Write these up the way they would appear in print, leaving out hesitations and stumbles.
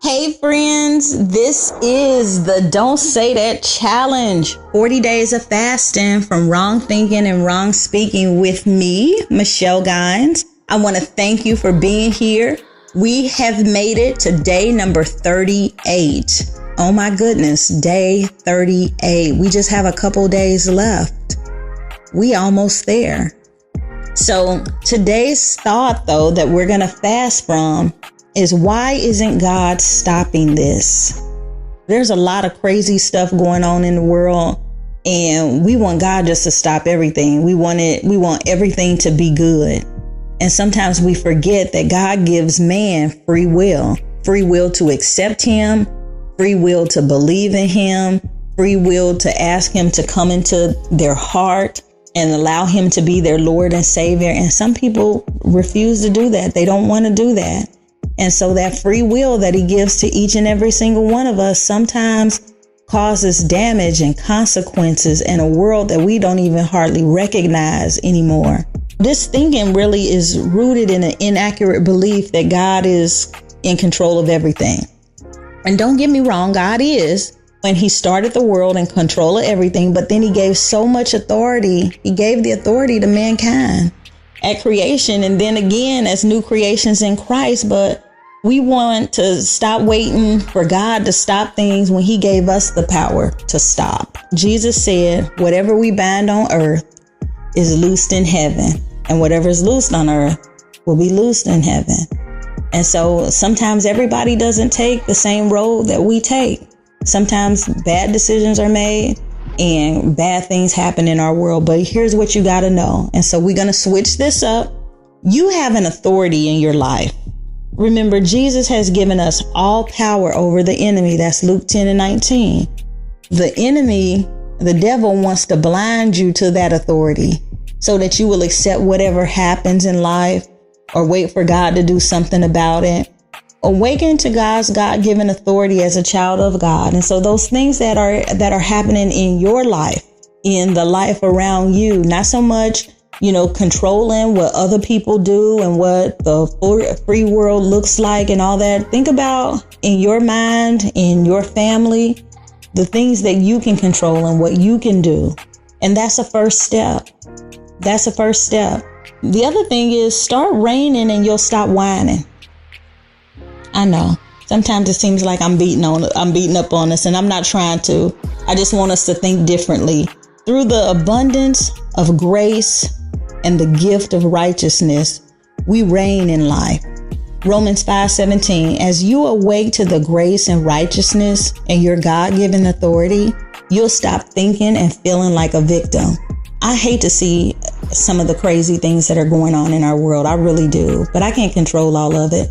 Hey friends, this is the Don't Say That Challenge. 40 days of fasting from wrong thinking and wrong speaking with me, Michelle Gines. I want to thank you for being here. We have made it to day number 38. Oh my goodness, day 38. We just have a couple days left. We almost there. So today's thought, though, that we're going to fast from is, why isn't God stopping this? There's a lot of crazy stuff going on in the world, and we want God just to stop everything. We want everything to be good. And sometimes we forget that God gives man free will to accept him, free will to believe in him, free will to ask him to come into their heart and allow him to be their Lord and Savior. And some people refuse to do that. They don't want to do that. And so that free will that he gives to each and every single one of us sometimes causes damage and consequences in a world that we don't even hardly recognize anymore. This thinking really is rooted in an inaccurate belief that God is in control of everything. And don't get me wrong, God is, when he started the world, in control of everything. But then he gave so much authority. He gave the authority to mankind at creation, and then again as new creations in Christ. But we want to stop waiting for God to stop things when he gave us the power to stop. Jesus said, whatever we bind on earth is loosed in heaven, and whatever is loosed on earth will be loosed in heaven. And so sometimes everybody doesn't take the same road that we take. Sometimes bad decisions are made and bad things happen in our world. But here's what you got to know. And so we're going to switch this up. You have an authority in your life. Remember, Jesus has given us all power over the enemy. That's Luke 10:19. The enemy, the devil, wants to blind you to that authority so that you will accept whatever happens in life or wait for God to do something about it. Awaken to God's God-given authority as a child of God. And so those things that are happening in your life, in the life around you, not so much controlling what other people do and what the free world looks like and all that. Think about, in your mind, in your family, the things that you can control and what you can do. And that's a first step. That's a first step. The other thing is, start reigning and you'll stop whining. I know sometimes it seems like I'm beating up on us, and I'm not trying to. I just want us to think differently. Through the abundance of grace and the gift of righteousness, we reign in life. Romans 5:17, as you awake to the grace and righteousness and your God-given authority, you'll stop thinking and feeling like a victim. I hate to see some of the crazy things that are going on in our world. I really do, but I can't control all of it.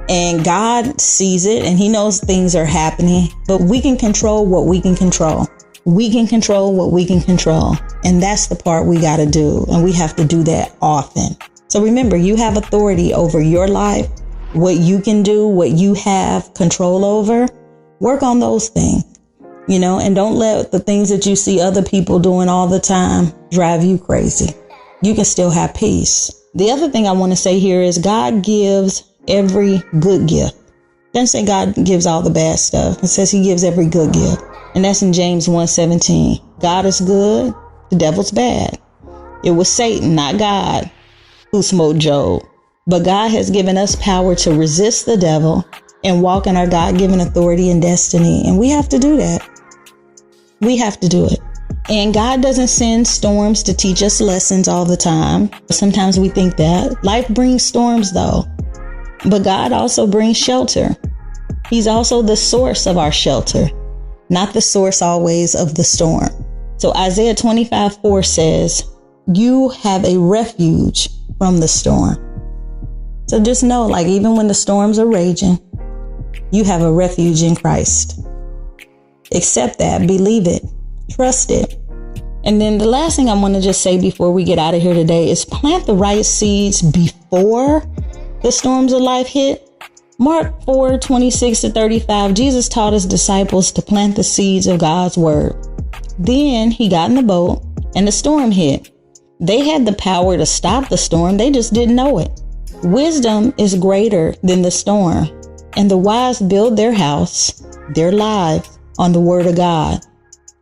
And God sees it, and he knows things are happening, but we can control what we can control. We can control what we can control. And that's the part we got to do. And we have to do that often. So remember, you have authority over your life, what you can do, what you have control over. Work on those things, and don't let the things that you see other people doing all the time drive you crazy. You can still have peace. The other thing I want to say here is, God gives every good gift. It doesn't say God gives all the bad stuff. It says he gives every good gift. And that's in James 1:17. God is good, the devil's bad. It was Satan, not God, who smote Job. But God has given us power to resist the devil and walk in our God-given authority and destiny. And we have to do that. We have to do it. And God doesn't send storms to teach us lessons all the time. Sometimes we think that. Life brings storms, though. But God also brings shelter. He's also the source of our shelter, not the source always of the storm. So Isaiah 25:4 says, you have a refuge from the storm. So just know, even when the storms are raging, you have a refuge in Christ. Accept that, believe it, trust it. And then the last thing I want to just say before we get out of here today is, plant the right seeds before the storms of life hit. Mark 4:26-35, Jesus taught his disciples to plant the seeds of God's word. Then he got in the boat and the storm hit. They had the power to stop the storm. They just didn't know it. Wisdom is greater than the storm. And the wise build their house, their lives, on the word of God.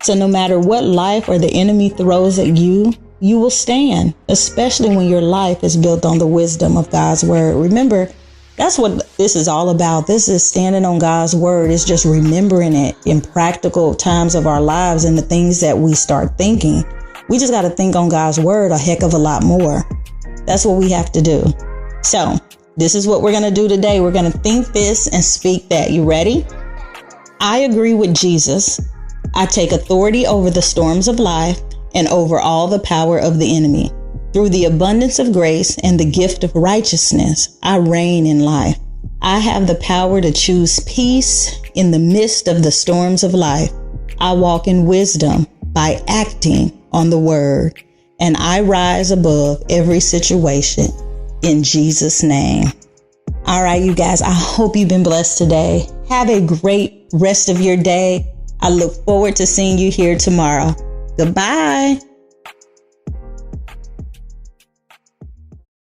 So no matter what life or the enemy throws at you, you will stand, especially when your life is built on the wisdom of God's word. Remember, that's what this is all about. This is standing on God's word. It's just remembering it in practical times of our lives and the things that we start thinking. We just got to think on God's word a heck of a lot more. That's what we have to do. So this is what we're going to do today. We're going to think this and speak that. You ready? I agree with Jesus. I take authority over the storms of life and over all the power of the enemy. Through the abundance of grace and the gift of righteousness, I reign in life. I have the power to choose peace in the midst of the storms of life. I walk in wisdom by acting on the word, and I rise above every situation in Jesus' name. All right, you guys, I hope you've been blessed today. Have a great rest of your day. I look forward to seeing you here tomorrow. Goodbye.